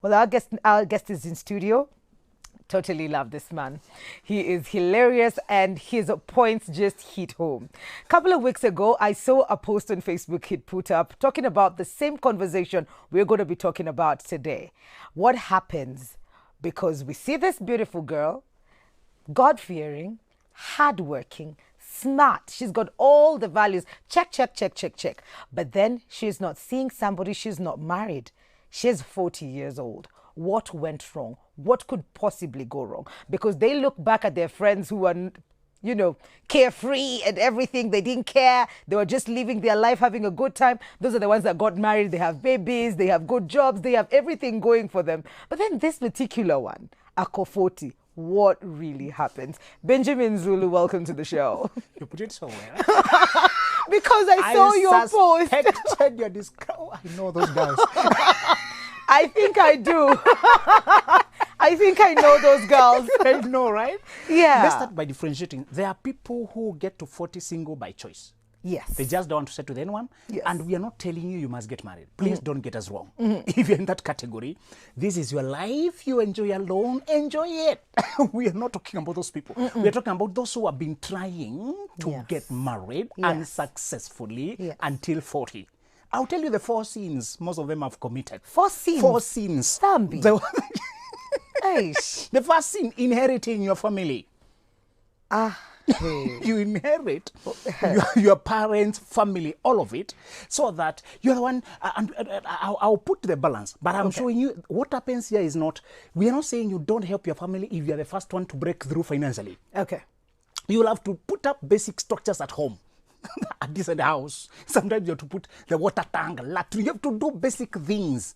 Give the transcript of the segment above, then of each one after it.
Well, our guest is in studio. Totally love this man. He is hilarious and his points just hit home. A couple of weeks ago, I saw a post on Facebook he'd put up talking about the same conversation we're going to be talking about today. What happens because we see this beautiful girl, God-fearing, hardworking, smart. She's got all the values. Check, check, check, check, check. But then she's not seeing somebody. She's not married. She's 40 years old. What went wrong? What could possibly go wrong? Because they look back at their friends who are, carefree and everything. They didn't care. They were just living their life, having a good time. Those are the ones that got married. They have babies. They have good jobs. They have everything going for them. But then this particular one, Ako 40, what really happens? Benjamin Zulu, welcome to the show. You put it so well. Because I saw your post. I suspected your I know those guys. I think I do. I think I know those girls. I know, right? Yeah. Let's start by differentiating. There are people who get to 40 single by choice. Yes. They just don't want to settle with anyone. Yes. And we are not telling you must get married. Please don't get us wrong. If you're in that category, this is your life. You enjoy alone. Enjoy it. We are not talking about those people. We are talking about those who have been trying to get married unsuccessfully until 40. I'll tell you the 4 sins most of them have committed. 4 sins? 4 sins. Stambi. The first sin, inheriting your family. You inherit your parents' family, all of it, so that you're the one, and I'll put the balance, but I'm showing you what happens here is not, we are not saying you don't help your family if you're the first one to break through financially. Okay. You'll have to put up basic structures at home. A decent house. Sometimes you have to put the water tank, latrine. You have to do basic things.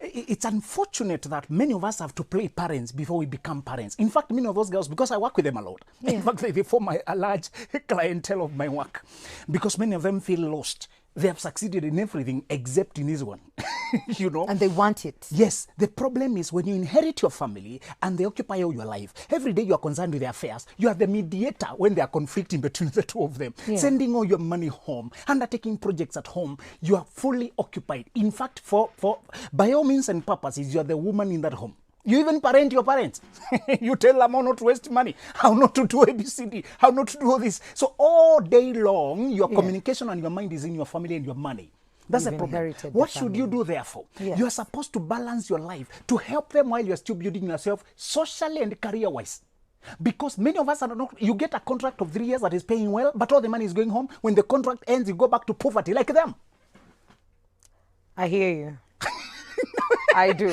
It's unfortunate that many of us have to play parents before we become parents. In fact, many of those girls, because I work with them a lot, in fact, they form a large clientele of my work, because many of them feel lost. They have succeeded in everything except in this one. And they want it. Yes. The problem is when you inherit your family and they occupy all your life, every day you are concerned with their affairs. You are the mediator when they are conflicting between the two of them. Sending all your money home, undertaking projects at home. You are fully occupied. In fact, for by all means and purposes, you are the woman in that home. You even parent your parents. You tell them how not to waste money, how not to do ABCD, how not to do all this. So all day long, your communication and your mind is in your family and your money. That's the problem. What should you do therefore? You are supposed to balance your life to help them while you're still building yourself socially and career-wise. Because many of us are not, you get a contract of 3 years that is paying well, but all the money is going home. When the contract ends, you go back to poverty like them. I hear you. I do.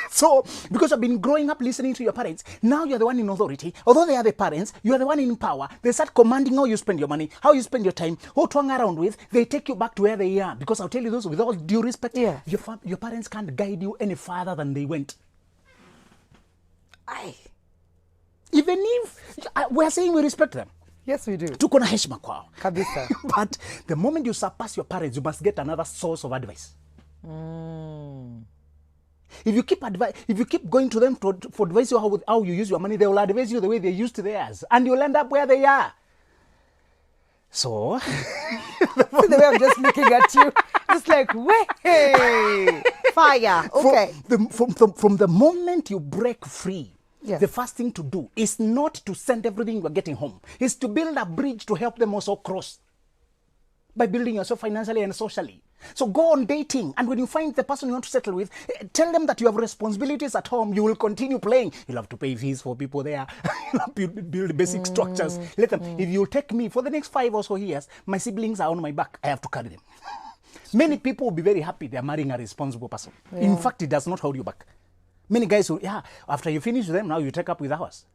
So, because I've been growing up listening to your parents, now you're the one in authority. Although they are the parents, you are the one in power. They start commanding how you spend your money, how you spend your time, who to hang around with. They take you back to where they are. Because I'll tell you this with all due respect, your parents can't guide you any farther than they went. Even if we're saying we respect them. Yes, we do. Tuko na heshima kwao. Kabisa. But the moment you surpass your parents, you must get another source of advice. If you keep going to them for advice how you use your money, they will advise you the way they used theirs, and you'll end up where they are. So, the way I'm just looking at you, just like, hey, fire. Okay. From the moment you break free, the first thing to do is not to send everything you're getting home. It's to build a bridge to help them also cross by building yourself financially and socially. So go on dating, and when you find the person you want to settle with, tell them that you have responsibilities at home. You will continue playing. You'll have to pay fees for people there. You'll have to build basic structures. Let them. If you take me for the next 5 or so years, my siblings are on my back. I have to carry them. Many people will be very happy they are marrying a responsible person. In fact, it does not hold you back. Many guys will, after you finish with them, now you take up with ours.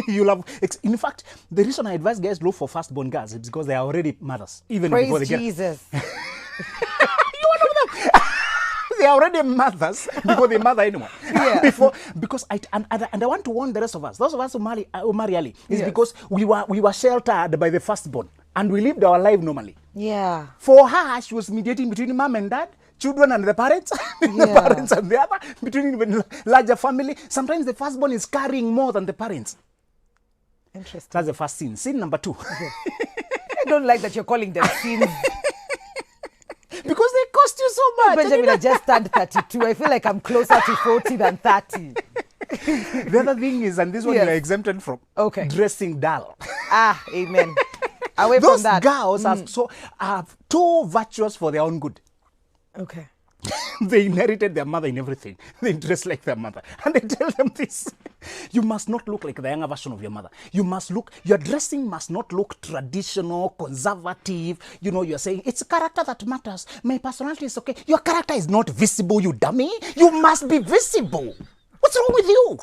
In fact, the reason I advise guys look for firstborn girls is because they are already mothers, even before they get. Jesus. They are already mothers before they mother anyone. Because I want to warn the rest of us. Those of us who marry early is because we were sheltered by the firstborn and we lived our life normally. Yeah. For her, she was mediating between mom and dad, children and the parents, the parents and the other, between even larger family. Sometimes the firstborn is carrying more than the parents. Interesting. That's the first sin. Sin number 2. I don't like that you're calling them sins. Because they cost you so much. Benjamin, I just turned 32. I feel like I'm closer to 40 than 30. The other thing is, and this one Yes. you are exempted from, Okay. dressing dull. Amen. Away Those from that. girls are too virtuous for their own good. Okay. They inherited their mother in everything. They dress like their mother. And I tell them this. You must not look like the younger version of your mother. Your dressing must not look traditional, conservative. You know, you're saying, it's character that matters. My personality is okay. Your character is not visible, you dummy. You must be visible. What's wrong with you?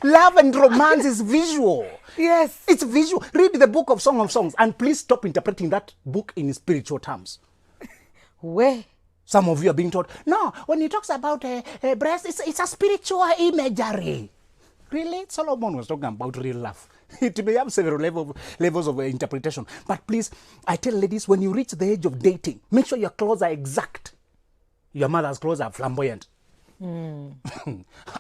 Love and romance is visual. Yes. It's visual. Read the book of Song of Songs and please stop interpreting that book in spiritual terms. Where? Some of you are being taught, no, when he talks about breast, it's a spiritual imagery. Really? Solomon was talking about real love. It may have several levels of interpretation. But please, I tell ladies, when you reach the age of dating, make sure your clothes are exact. Your mother's clothes are flamboyant.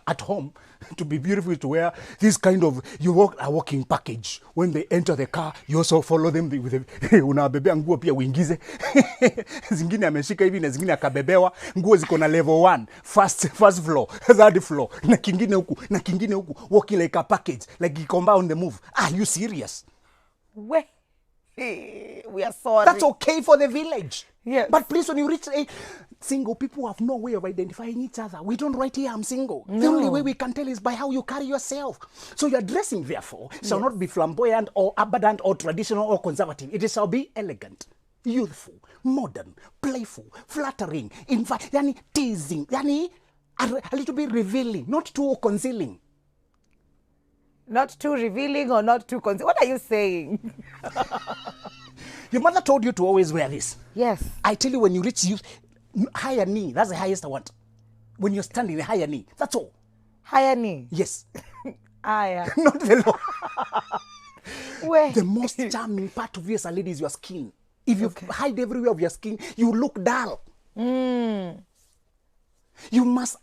At home, to be beautiful is to wear this kind of, a walking package. When they enter the car, you also follow them with unabebea nguo pia uingize. Zingine ameshika hivi na zingine akabebewa. Nguo ziko na level 1, first floor, third floor, na kingine huku, walking like a package, like Gikomba on the move. Are you serious? Where? We are sorry. That's okay for the village. Yes. But please, when you reach single people have no way of identifying each other. We don't write here, I'm single. No. The only way we can tell is by how you carry yourself. So your dressing, therefore, shall not be flamboyant or abundant or traditional or conservative. It shall be elegant, youthful, modern, playful, flattering, teasing, a little bit revealing, not too concealing. Not too revealing or not too what are you saying? Your mother told you to always wear this. Yes. I tell you, when you reach youth, higher knee, that's the highest I want. When you're standing, the higher knee, that's all. Higher knee? Yes. Higher. Not the low. Where? The most charming part of you as a lady is your skin. If you hide everywhere of your skin, you look dull. You must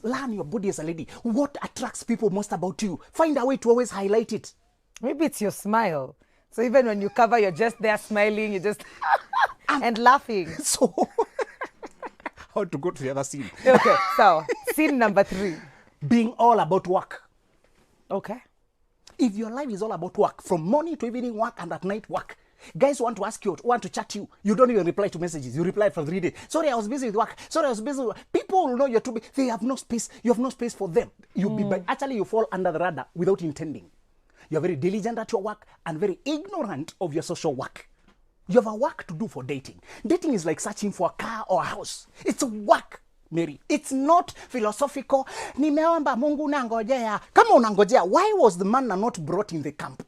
learn your body as a lady. What attracts people most about you? Find a way to always highlight it. Maybe it's your smile. So even when you cover, you're just there smiling, you're just and laughing. So, how to go to the other scene? Okay, so scene number 3. Being all about work. Okay. If your life is all about work, from morning to evening work and at night work, guys want to ask you, want to chat you. You don't even reply to messages. You reply for 3 days. Sorry, I was busy with work. Sorry, I was busy with work. People will know you're too busy. They have no space. You have no space for them. Actually, you fall under the radar without intending. You're very diligent at your work and very ignorant of your social work. You have a work to do for dating. Dating is like searching for a car or a house. It's a work, Mary. It's not philosophical. Nimeomba Mungu nangojea. Kama unangojea, why was the manna not brought in the camp?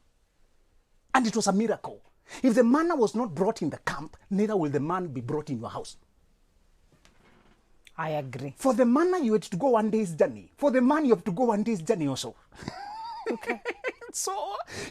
And it was a miracle. If the manna was not brought in the camp, neither will the man be brought in your house. I agree. For the manna, you had to go 1 day's journey. For the man, you have to go 1 day's journey also. Okay. So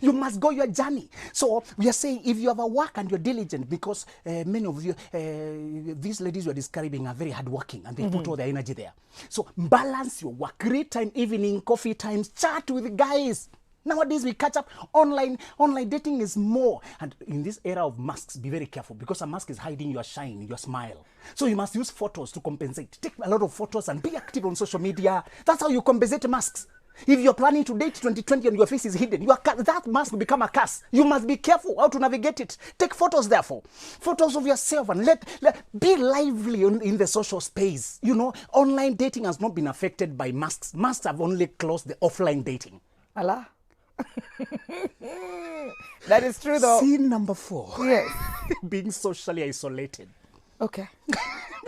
you must go your journey. So we are saying, if you have a work and you're diligent, because many of you, these ladies you are describing are very hardworking and they put all their energy there. So balance your work. Create time, evening, coffee times, chat with guys. Nowadays we catch up online. Online dating is more. And in this era of masks, be very careful, because a mask is hiding your shine, your smile. So you must use photos to compensate. Take a lot of photos and be active on social media. That's how you compensate masks. If you're planning to date 2020 and your face is hidden, that mask will become a curse. You must be careful how to navigate it. Take photos, therefore. Photos of yourself, and be lively in the social space. You know, online dating has not been affected by masks. Masks have only closed the offline dating. Allah. That is true, though. Scene number 4. Yes. Being socially isolated. Okay.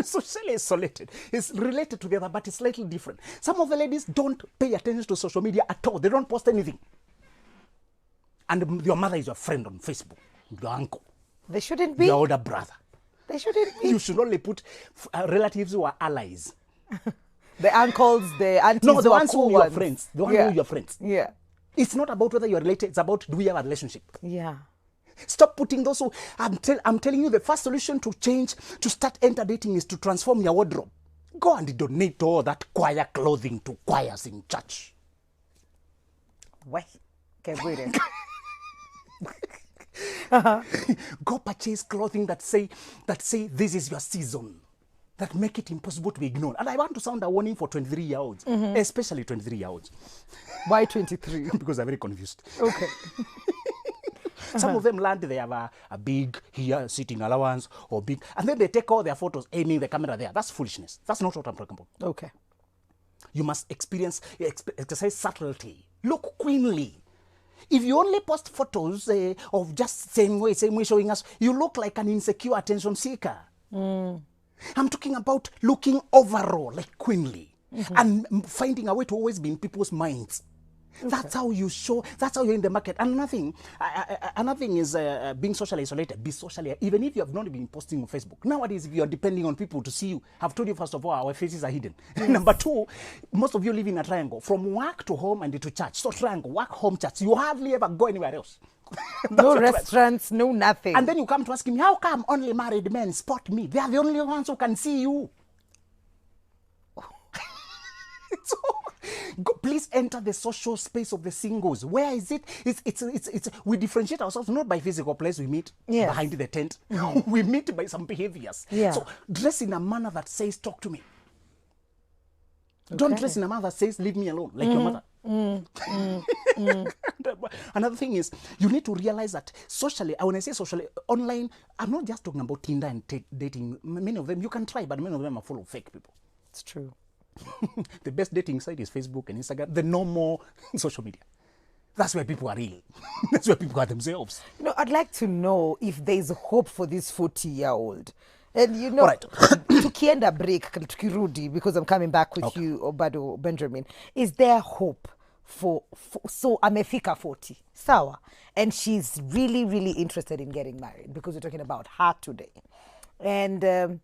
Socially isolated is related to the other, but it's slightly different. Some of the ladies don't pay attention to social media at all. They don't post anything. And your mother is your friend on Facebook, your uncle. They shouldn't be. Your older brother. They shouldn't be. You should only put relatives who are allies. The uncles, the aunties, no, the who are ones cool who are your ones. friends. The ones who are your friends. Yeah. It's not about whether you're related. It's about, do we have a relationship? Yeah. Stop putting those who, I'm telling you, the first solution to change, to start dating is to transform your wardrobe. Go and donate all that choir clothing to choirs in church. Wait. Okay, wait. Go purchase clothing that say this is your season, that make it impossible to be ignored. And I want to sound a warning for 23-year-olds, especially 23-year-olds. Why 23? Because they're very confused. Okay. Some of them land, they have a big here sitting allowance or big, and then they take all their photos aiming the camera there. That's foolishness. That's not what I'm talking about. Okay. You must exercise subtlety. Look queenly. If you only post photos of just same way showing us, you look like an insecure attention seeker. I'm talking about looking overall like queenly and finding a way to always be in people's minds. Okay. That's how you show, that's how you're in the market. And another thing is being socially isolated. Be socially, even if you have not been posting on Facebook. Nowadays, if you're depending on people to see you, I've told you, first of all, our faces are hidden. Yes. Number two, most of you live in a triangle. From work to home and to church. So triangle, work, home, church. You hardly ever go anywhere else. No restaurants, no nothing. And then you come to ask me, how come only married men spot me? They are the only ones who can see you. So, please enter the social space of the singles. Where is it? It's we differentiate ourselves not by physical place we meet behind the tent. We meet by some behaviors. Yeah. So dress in a manner that says, talk to me. Okay. Don't dress in a manner that says, leave me alone, like your mother. Another thing is, you need to realize that socially, when I say socially, online, I'm not just talking about Tinder and dating. Many of them, you can try, but many of them are full of fake people. It's true. The best dating site is Facebook and Instagram, the normal social media. That's where people are real. That's where people are themselves. You know, I'd like to know if there's hope for this 40-year-old. And you know, right. Tukienda break, tukirudi, because I'm coming back with you, Obado Benjamin. Is there hope for so amefika 40, sawa, and she's really, really interested in getting married because we're talking about her today. And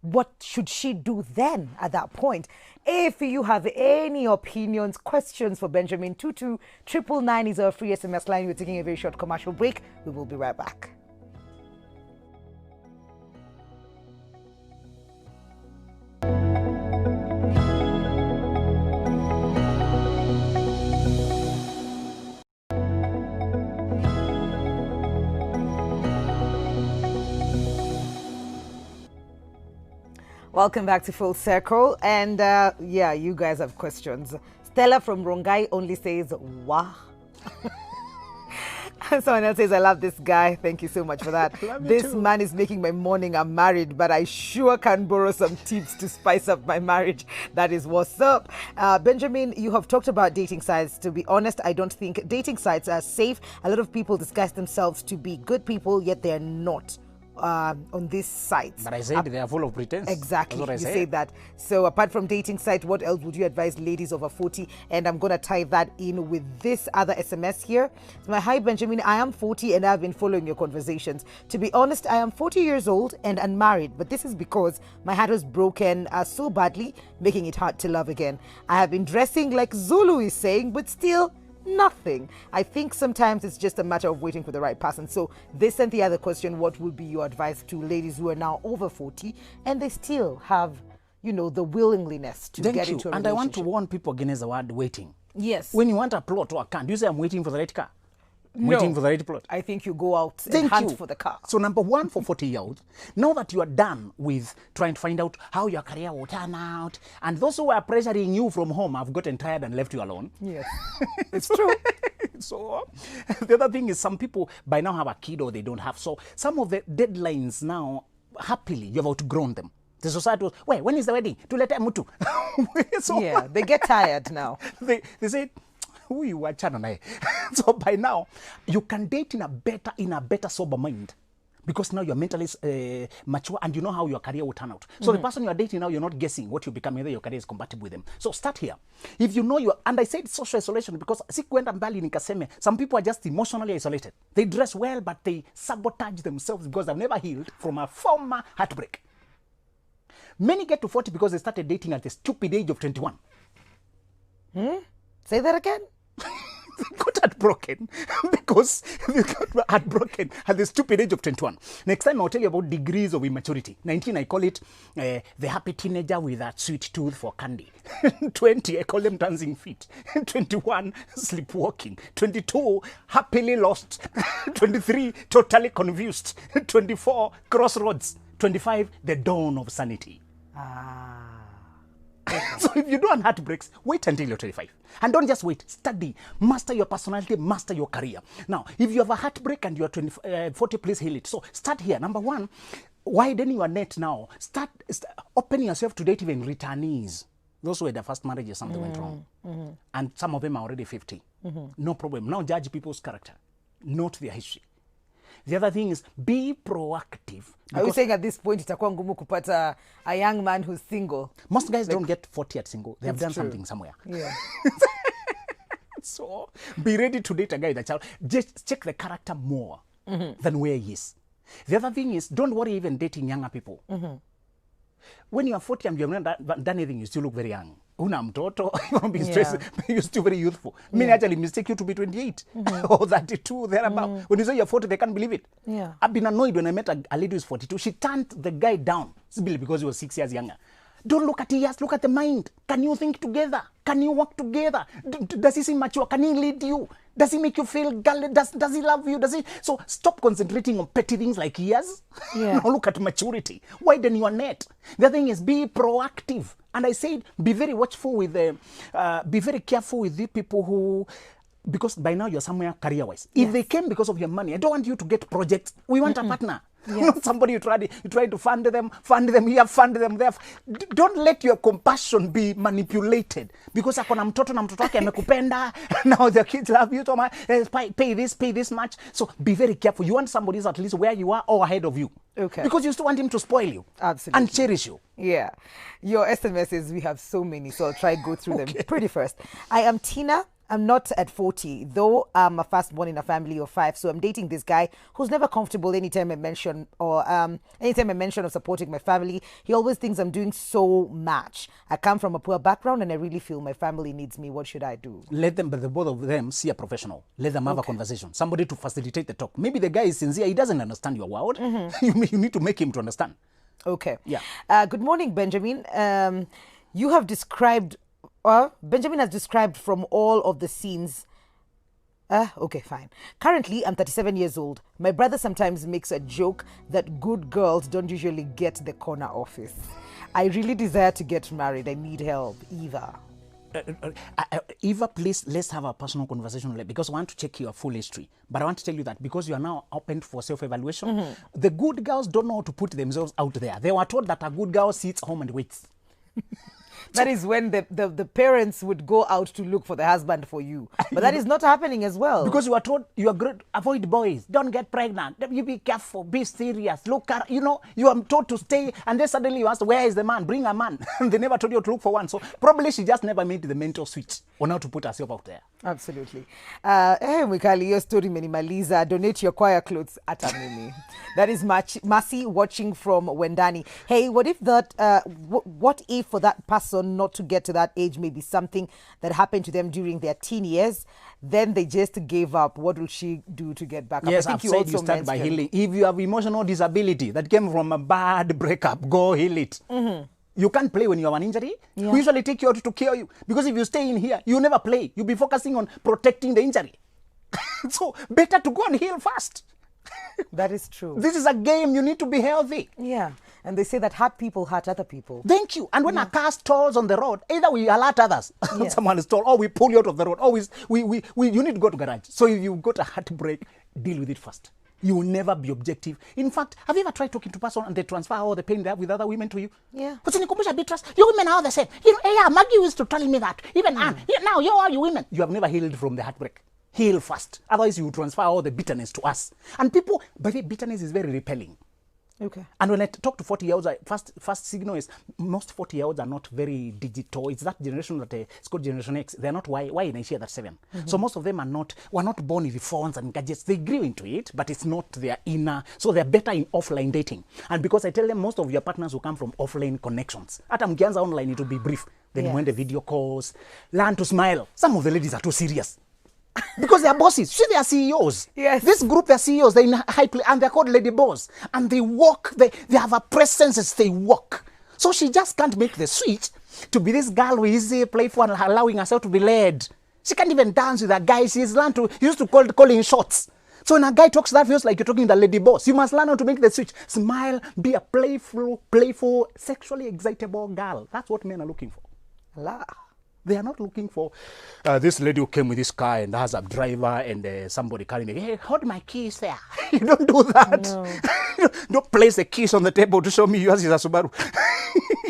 what should she do then at that point? If you have any opinions, questions for Benjamin, 22999 is our free SMS line. We're taking a very short commercial break. We will be right back. Welcome back to Full Circle. And yeah, you guys have questions. Stella from Rongai only says, wah. Someone else says, I love this guy. Thank you so much for that. This man is making my morning. I'm married, but I sure can borrow some tips to spice up my marriage. That is what's up. Benjamin, you have talked about dating sites. To be honest, I don't think dating sites are safe. A lot of people disguise themselves to be good people, yet they're not. On these sites. But I said they are full of pretense. Exactly, you say that. So apart from dating site, what else would you advise ladies over 40? And I'm going to tie that in with this other SMS here. So my hi Benjamin, I am 40 and I've been following your conversations. To be honest, I am 40 years old and unmarried, but this is because my heart was broken so badly, making it hard to love again. I have been dressing like Zulu is saying, but still nothing. I think sometimes it's just a matter of waiting for the right person. So this and the other question, what would be your advice to ladies who are now over 40 and they still have, you know, the willingness to get into a relationship? And I want to warn people against the word waiting. Yes. When you want a plot or a car, do you say I'm waiting for the right car? Waiting for the right plot. I think you go out and hunt for the car. So number one for 40-year-olds, now that you are done with trying to find out how your career will turn out, and those who are pressuring you from home have gotten tired and left you alone. Yes, it's true. So the other thing is some people by now have a kid or they don't have. So some of the deadlines now, happily, you've outgrown them. The society was, wait, when is the wedding? To let mutu. So yeah, they get tired now. They say, who you are channel. So by now, you can date in a better sober mind. Because now you're mentally mature and you know how your career will turn out. So the person you're dating now, you're not guessing what you become, whether your career is compatible with them. So start here. If you know and I said social isolation because some people are just emotionally isolated. They dress well, but they sabotage themselves because they've never healed from a former heartbreak. Many get to 40 because they started dating at the stupid age of 21. Say that again? They got heartbroken because they got heartbroken at the stupid age of 21. Next time I'll tell you about degrees of immaturity. 19, I call it the happy teenager with that sweet tooth for candy. 20, I call them dancing feet. 21, sleepwalking. 22, happily lost. 23, totally confused. 24, crossroads. 25, the dawn of sanity. So if you don't heartbreaks, wait until you're 25. And don't just wait. Study. Master your personality. Master your career. Now, if you have a heartbreak and you're 40, please heal it. So start here. Number one, widen your net now. Open yourself to date even returnees. Those who had their first marriage, something went wrong. And some of them are already 50. No problem. Now judge people's character, not their history. The other thing is be proactive. Are you saying at this point itakuwa ngumu kupata a young man who's single? Most guys don't get 40 at single. They have done something somewhere. Yeah. So be ready to date a guy that's out. Just check the character more than where he is. The other thing is don't worry even dating younger people. When you are 40 and you have not done anything, you still look very young. Una mtoto, be stressed, you're still very youthful. Many actually mistake you to be 28 or 32, thereabout. When you say you're 40, they can't believe it. Yeah. I've been annoyed when I met a lady who's 42. She turned the guy down simply because he was 6 years younger. Don't look at years, look at the mind. Can you think together? Can you work together? Does he seem mature? Can he lead you? Does he make you feel girl? Does he love you? Does he? So stop concentrating on petty things like years. Yeah. Now look at maturity. Widen your net. The other thing is be proactive. And I said, be very watchful with be very careful with the people who, because by now you're somewhere career-wise. If they came because of your money, I don't want you to get projects. We want a partner. Yes. Not somebody you try to fund them here, fund them there. Don't let your compassion be manipulated. Because akona mtoto na mtoto wake amekupenda, now the kids love you so much, pay this much. So be very careful. You want somebody who's at least where you are or ahead of you. Okay. Because you still want him to spoil you. Absolutely. And cherish you. Yeah. Your SMSs, we have so many, so I'll try go through them pretty first. I am Tina. I'm not at 40, though I'm a firstborn in a family of 5. So I'm dating this guy who's never comfortable anytime I mention of supporting my family. He always thinks I'm doing so much. I come from a poor background and I really feel my family needs me. What should I do? Let them, but the both of them, see a professional. Let them have a conversation. Somebody to facilitate the talk. Maybe the guy is sincere. He doesn't understand your world. You need to make him to understand. Okay. Yeah. Good morning, Benjamin. You have described... Benjamin has described from all of the scenes. Okay, fine. Currently, I'm 37 years old. My brother sometimes makes a joke that good girls don't usually get the corner office. I really desire to get married. I need help. Eva. Eva, please, let's have a personal conversation because I want to check your full history. But I want to tell you that because you are now open for self-evaluation, the good girls don't know how to put themselves out there. They were told that a good girl sits home and waits. That is when the parents would go out to look for the husband for you. But that is not happening as well. Because you are told you are good, avoid boys, don't get pregnant, you be careful, be serious, look at, you are told to stay, and then suddenly you ask, where is the man? Bring a man. They never told you to look for one. So probably she just never made the mental switch on how to put herself out there. Absolutely. Hey, Mikali, your story, Minimaliza. Donate your choir clothes at Amimi. That is Masi watching from Wendani. Hey, what if that? What if for that person not to get to that age, maybe something that happened to them during their teen years, then they just gave up? What will she do to get back up? Yes, I think you start by healing. If you have emotional disability that came from a bad breakup, go heal it. You can't play when you have an injury. We usually take you out to cure you. Because if you stay in here, you never play. You'll be focusing on protecting the injury. So better to go and heal first. That is true. This is a game. You need to be healthy. Yeah. And they say that hurt people hurt other people. Thank you. And when a car stalls on the road, either we alert others, someone is stalled, or we pull you out of the road, or you need to go to garage. So if you got a heartbreak, deal with it first. You will never be objective. In fact, have you ever tried talking to a person and they transfer all the pain they have with other women to you? Yeah. But in Beatrice, you women are all the same. Yeah, Maggie used to tell me that. Even Anne, now you are you women. You have never healed from the heartbreak. Heal first. Otherwise, you transfer all the bitterness to us. And people, by the way, bitterness is very repelling. Okay. And when I talk to 40-year-olds, first signal is most 40-year-olds are not very digital. It's that generation that it's called Generation X. They're not Y in Asia, that's 7. So most of them were not born with phones and gadgets. They grew into it, but it's not their inner. So they're better in offline dating. And because I tell them most of your partners will come from offline connections. Hata mkianza online, it will be brief. Then when the video calls, learn to smile. Some of the ladies are too serious. Because they are bosses. See, they are CEOs. Yes. This group, they are CEOs. They're in high place, and they're called lady boss. And they walk. They have a presence as they walk. So she just can't make the switch to be this girl who is playful and allowing herself to be led. She can't even dance with a guy. She's learned to, used to call in shots. So when a guy talks, that feels like you're talking to the lady boss. You must learn how to make the switch. Smile, be a playful, sexually excitable girl. That's what men are looking for. Allah. They are not looking for this lady who came with this car and has a driver and somebody carrying it. Hey, hold my keys there. You don't do that. No. Don't place the keys on the table to show me yours is a Subaru.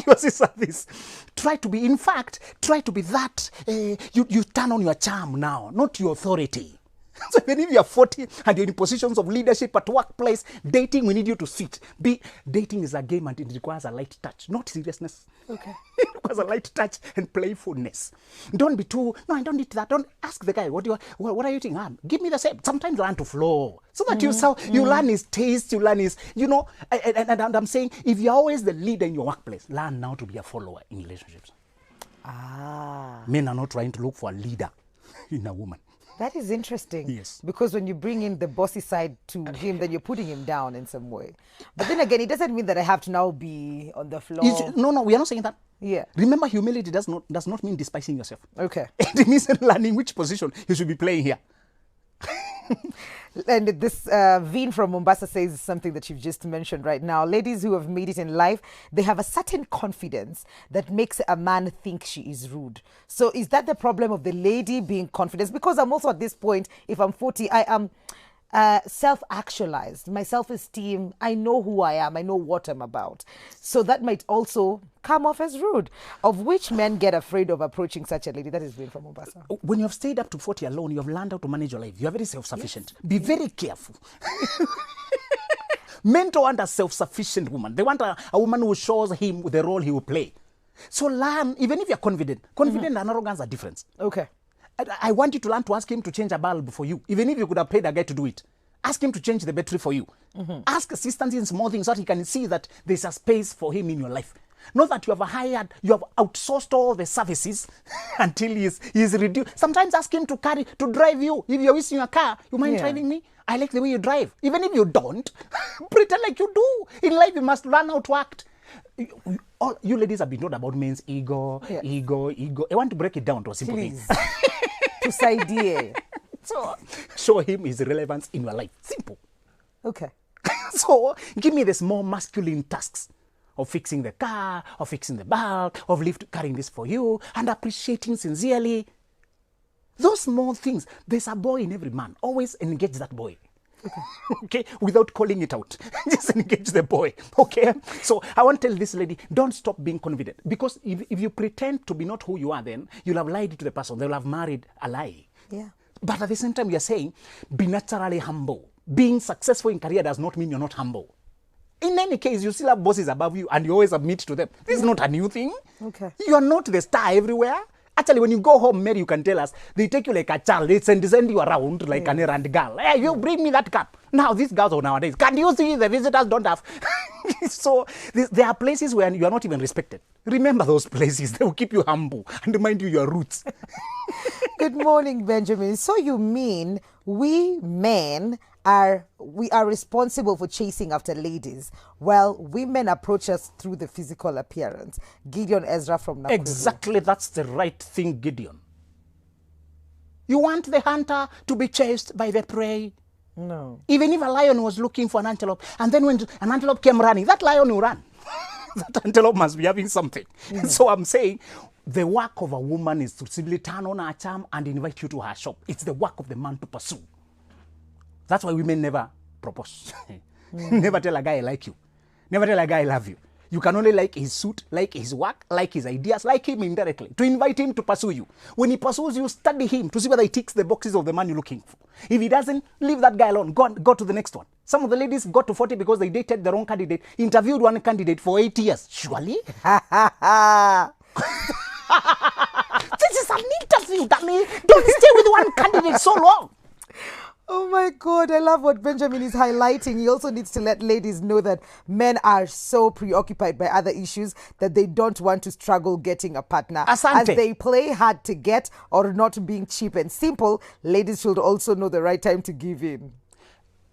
Yours is this. Try to be, in fact, try to be that. You turn on your charm now, not your authority. So even if you're 40 and you're in positions of leadership at workplace, dating, we need you to sit. Dating is a game and it requires a light touch, not seriousness. Okay. It requires a light touch and playfulness. Don't be too, no, I don't need that. Don't ask the guy, what are you eating? Give me the same. Sometimes learn to flow. So that you learn his taste, you learn his, and I'm saying, if you're always the leader in your workplace, learn now to be a follower in relationships. Men are not trying to look for a leader in a woman. That is interesting. Yes. Because when you bring in the bossy side to him, then you're putting him down in some way. But then again, it doesn't mean that I have to now be on the floor. No, we are not saying that. Yeah. Remember, humility does not mean despising yourself. Okay. It means learning which position you should be playing here. And this Veen from Mombasa says something that you've just mentioned right now. Ladies who have made it in life, they have a certain confidence that makes a man think she is rude. So is that the problem of the lady being confident? Because I'm also at this point, if I'm 40, I am self-actualized. My self-esteem, I know who I am. I know what I'm about. So that might also come off as rude. Of which men get afraid of approaching such a lady? That is Veen from Mombasa. When you have stayed up to 40 alone, you have learned how to manage your life. You are very self-sufficient. Yes. Be very careful. Men don't want a self-sufficient woman. They want a woman who shows him the role he will play. So learn, even if you're confident. Confident and arrogance are different. Okay. I want you to learn to ask him to change a bulb for you. Even if you could have paid a guy to do it. Ask him to change the battery for you. Ask assistance in small things so that he can see that there's a space for him in your life. Not that you have outsourced all the services until he's reduced. Sometimes ask him to drive you. If you're using your car, you mind driving me? I like the way you drive. Even if you don't, pretend like you do. In life, you must learn how to act. All you ladies have been told about men's ego. I want to break it down to a simple thing. To idea. So show him his relevance in your life. Simple. Okay. So give me the small masculine tasks of fixing the car, of fixing the bulb, of carrying this for you, and appreciating sincerely. Those small things. There's a boy in every man. Always engage that boy. Okay, without calling it out. Just engage the boy. Okay, so I want to tell this lady, don't stop being confident. Because if you pretend to be not who you are, then you'll have lied to the person. They'll have married a lie. Yeah. But at the same time, you're saying, be naturally humble. Being successful in career does not mean you're not humble. In any case, you still have bosses above you and you always admit to them. This is not a new thing. Okay. You are not the star everywhere. Actually, when you go home, Mary, you can tell us, they take you like a child. They send you around like an errand girl. Hey, you bring me that cup. Now, these girls are nowadays. Can you see the visitors don't have? So, there are places where you are not even respected. Remember those places. They will keep you humble and remind you your roots. Good morning, Benjamin. So you mean we men are responsible for chasing after ladies, while women approach us through the physical appearance? Gideon Ezra from Nakuru. Exactly, that's the right thing, Gideon. You want the hunter to be chased by the prey? No. Even if a lion was looking for an antelope, and then when an antelope came running, that lion will run. That antelope must be having something. So I'm saying, the work of a woman is to simply turn on her charm and invite you to her shop. It's the work of the man to pursue. That's why women never propose. Never tell a guy I like you. Never tell a guy I love you. You can only like his suit, like his work, like his ideas, like him indirectly, to invite him to pursue you. When he pursues you, study him to see whether he ticks the boxes of the man you're looking for. If he doesn't, leave that guy alone. Go to the next one. Some of the ladies got to 40 because they dated the wrong candidate, interviewed one candidate for 8 years. Surely? This is an interview, dummy. Don't stay with one candidate so long. Oh my God, I love what Benjamin is highlighting. He also needs to let ladies know that men are so preoccupied by other issues that they don't want to struggle getting a partner. Asante. As they play hard to get or not being cheap and simple, ladies should also know the right time to give in.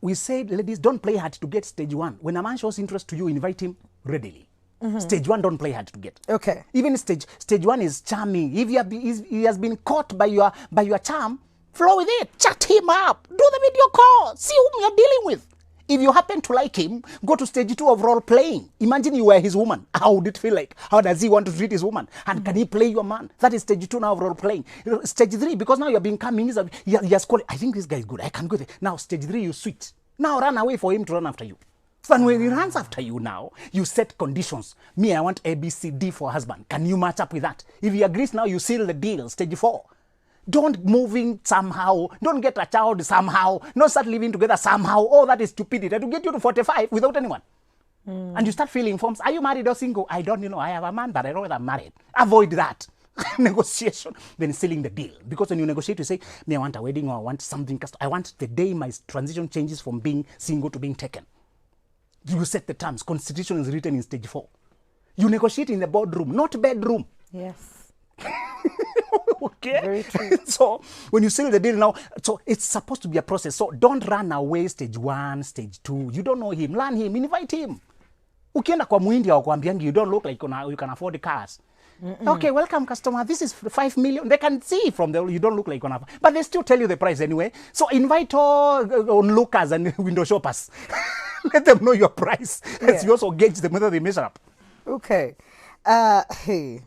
We said, ladies, don't play hard to get stage one. When a man shows interest to you, invite him readily. Stage one, don't play hard to get. Okay. Even stage one is charming. If he has been caught by your charm, flow with it. Chat him up. Do the video call. See whom you're dealing with. If you happen to like him, go to stage 2 of role playing. Imagine you were his woman. How would it feel like? How does he want to treat his woman? And can he play your man? That is stage 2 now of role playing. Stage 3, because now you're becoming, he has called, I think this guy is good. I can go there. Now stage 3, you switch. Now run away for him to run after you. So when he runs after you now, you set conditions. Me, I want A, B, C, D for husband. Can you match up with that? If he agrees now, you seal the deal, stage 4. Don't move in somehow. Don't get a child somehow. Not start living together somehow. Oh, that is stupidity. To get you to 45 without anyone. And you start filling forms. Are you married or single? I don't know. I have a man, but I don't know whether I'm married. Avoid that. Negotiation. Then sealing the deal. Because when you negotiate, you say, me, I want a wedding or I want something. I want the day my transition changes from being single to being taken. You set the terms. Constitution is written in stage 4. You negotiate in the boardroom, not bedroom. Yes. Okay. Very true. So when you seal the deal now, so it's supposed to be a process. So don't run away stage 1, stage 2. You don't know him. Learn him. Invite him. Ukienda kwa muhindi wa kuambiangi, you don't look like you can afford the cars. Okay, welcome customer. This is 5 million. They can see from the, you don't look like you can afford. But they still tell you the price anyway. So invite all onlookers and window shoppers. Let them know your price. Let's you also gauge them whether they measure up. Okay. Hey,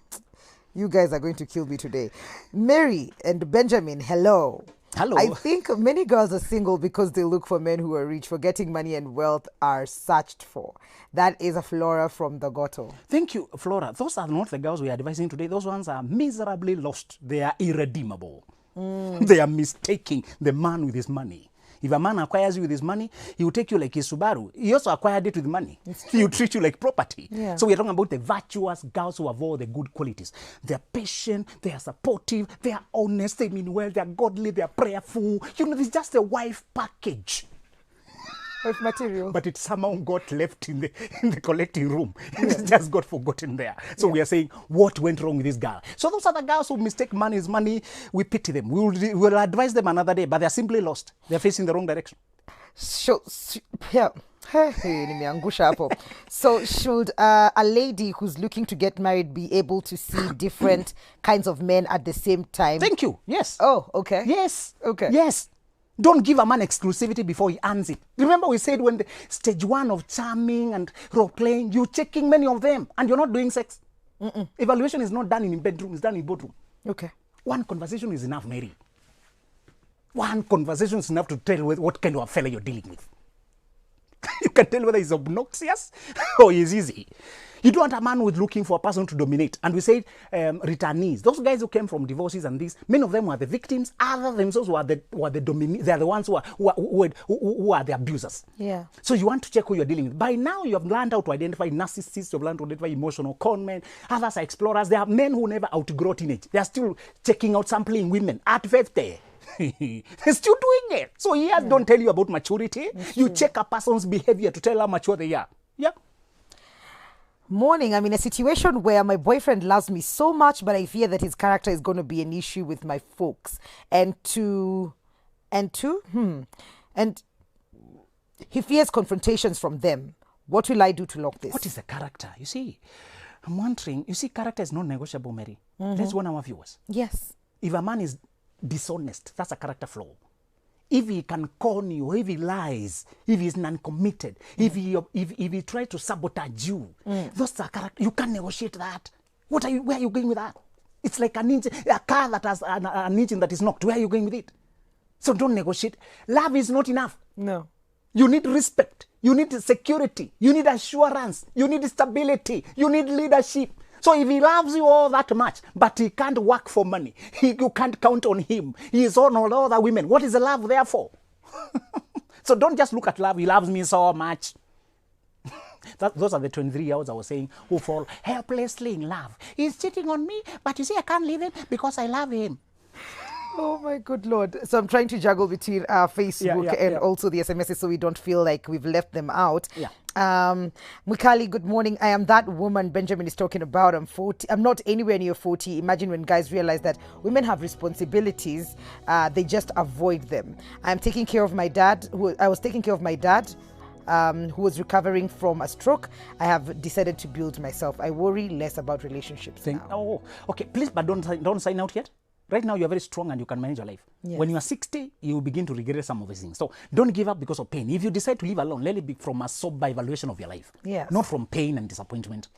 you guys are going to kill me today. Mary and Benjamin, hello. Hello. I think many girls are single because they look for men who are rich, forgetting money and wealth are searched for. That is a Flora from the Goto. Thank you, Flora. Those are not the girls we are advising today. Those ones are miserably lost. They are irredeemable. They are mistaking the man with his money. If a man acquires you with his money, he will take you like his Subaru. He also acquired it with money. He will treat you like property. Yeah. So we are talking about the virtuous girls who have all the good qualities. They are patient, they are supportive, they are honest, they mean well, they are godly, they are prayerful. You know, it's just a wife package. With material. But it somehow got left in the collecting room. It just got forgotten there. So we are saying, what went wrong with this girl? So those are the girls who mistake money as money. We pity them. We will advise them another day, but they're simply lost. They're facing the wrong direction. So, yeah. So should a lady who's looking to get married be able to see different kinds of men at the same time? Thank you. Yes. Oh, okay. Yes. Okay. Yes. Don't give a man exclusivity before he earns it. Remember we said when the stage 1 of charming and role playing, you're checking many of them and you're not doing sex. Evaluation is not done in bedroom, it's done in boardroom. Okay. One conversation is enough, Mary. One conversation is enough to tell what kind of a fella you're dealing with. You can tell whether he's obnoxious or he's easy. You don't want a man who's looking for a person to dominate. And we said returnees. Those guys who came from divorces and this, many of them were the victims. Other themselves were the they're the ones who are the abusers. Yeah. So you want to check who you're dealing with. By now, you have learned how to identify narcissists. You've learned to identify emotional con men. Others are explorers. There are men who never outgrow teenage. They are still checking out sampling women at 50. They're still doing it. So years don't tell you about maturity. You check a person's behavior to tell how mature they are. Yeah. Morning, I'm in a situation where my boyfriend loves me so much, but I fear that his character is going to be an issue with my folks. And he fears confrontations from them. What will I do to lock this? What is the character? You see, I'm wondering, character is not negotiable, Mary. Let's warn our viewers. Yes. If a man is dishonest, that's a character flaw. If he can con you, if he lies, if he's non-committed, if he tries to sabotage you, those are character. You can't negotiate that. Where are you going with that? It's like a car that has an engine that is knocked. Where are you going with it? So don't negotiate. Love is not enough. No. You need respect. You need security. You need assurance. You need stability. You need leadership. So if he loves you all that much, but he can't work for money, you can't count on him, he is on all other women, what is the love there for? So don't just look at love, he loves me so much. Those are the 23-year-olds I was saying who fall helplessly in love. He's cheating on me, but you see I can't leave him because I love him. Oh my good Lord. So I'm trying to juggle between Facebook and also the SMSs so we don't feel like we've left them out. Yeah. Mukali, good morning. I am that woman Benjamin is talking about. I'm 40. I'm not anywhere near 40. Imagine when guys realize that women have responsibilities, they just avoid them. I'm taking care of my dad. I was taking care of my dad. Who was recovering from a stroke. I have decided to build myself. I worry less about relationships now. Oh, okay. Please, but don't sign out yet. Right now, you're very strong and you can manage your life. Yes. When you are 60, you will begin to regret some of these things. So don't give up because of pain. If you decide to live alone, let it be from a sober evaluation of your life. Yes. Not from pain and disappointment.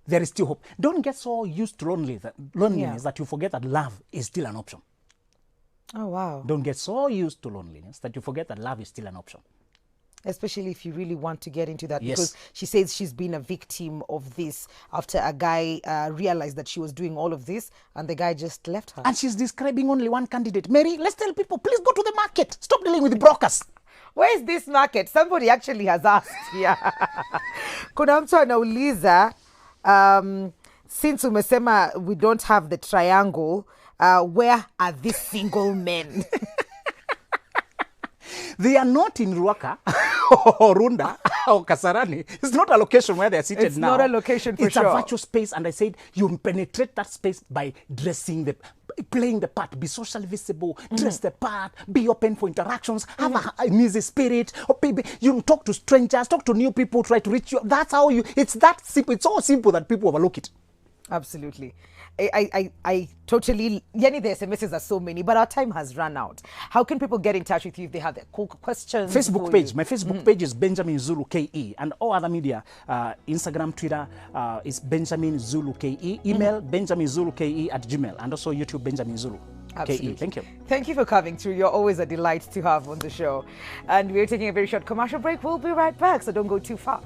There is still hope. Don't get so used to loneliness that you forget that love is still an option. Oh, wow. Don't get so used to loneliness that you forget that love is still an option. Especially if you really want to get into that. Yes. Because she says she's been a victim of this after a guy realized that she was doing all of this and the guy just left her. And she's describing only one candidate. Mary, let's tell people, please go to the market. Stop dealing with the brokers. Where is this market? Somebody actually has asked. Yeah. Kuna mtu anauliza, since umesema we don't have the triangle, where are these single men? They are not in Ruaka or Runda or Kasarani. It's not a location where they are seated it's now. It's not a location for it's sure. It's a virtual space, and I said you penetrate that space by playing the part, be socially visible, dress the part, be open for interactions, have an easy spirit. Or maybe you talk to strangers, talk to new people, try to reach you. That's how you. It's that simple. It's so simple that people overlook it. Absolutely. I totally, yani the SMSs are so many, but our time has run out. How can people get in touch with you if they have their questions? Facebook page. My Facebook page is Benjamin Zulu KE, and all other media, Instagram, Twitter, is Benjamin Zulu KE. Email benjaminzuluke@gmail.com, and also YouTube Benjamin Zulu Absolutely. KE. Thank you. Thank you for coming through. You're always a delight to have on the show. And we're taking a very short commercial break. We'll be right back, so don't go too far.